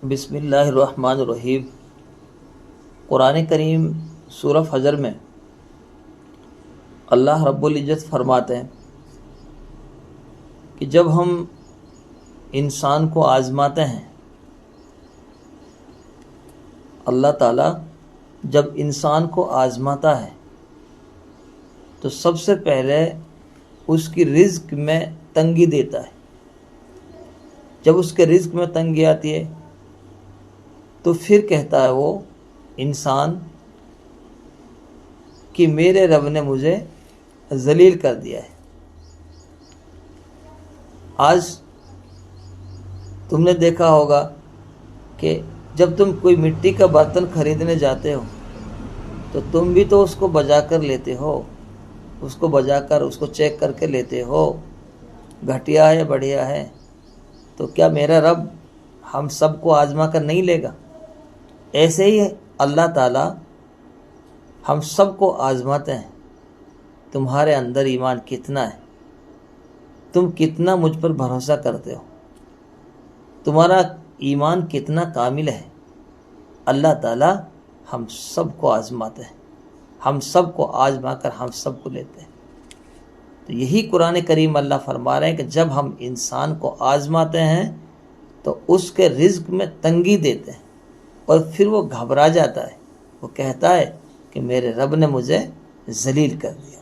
بسم اللہ الرحمن الرحیم۔ قرآن کریم سورہ فجر میں اللہ رب العزت فرماتے ہیں کہ جب ہم انسان کو آزماتے ہیں، اللہ تعالیٰ جب انسان کو آزماتا ہے تو سب سے پہلے اس کی رزق میں تنگی دیتا ہے۔ جب اس کے رزق میں تنگی آتی ہے تو پھر کہتا ہے وہ انسان کہ میرے رب نے مجھے ذلیل کر دیا ہے۔ آج تم نے دیکھا ہوگا کہ جب تم کوئی مٹی کا برتن خریدنے جاتے ہو تو تم بھی تو اس کو بجا کر لیتے ہو، اس کو بجا کر اس کو چیک کر کے لیتے ہو، گھٹیا ہے بڑھیا ہے۔ تو کیا میرا رب ہم سب کو آزما کر نہیں لے گا؟ ایسے ہی اللہ تعالیٰ ہم سب کو آزماتے ہیں، تمہارے اندر ایمان کتنا ہے، تم کتنا مجھ پر بھروسہ کرتے ہو، تمہارا ایمان کتنا کامل ہے۔ اللہ تعالیٰ ہم سب کو آزماتے ہیں، ہم سب کو آزما کر ہم سب کو لیتے ہیں۔ تو یہی قرآن کریم اللہ فرما رہے ہیں کہ جب ہم انسان کو آزماتے ہیں تو اس کے رزق میں تنگی دیتے ہیں اور پھر وہ گھبرا جاتا ہے، وہ کہتا ہے کہ میرے رب نے مجھے ذلیل کر دیا۔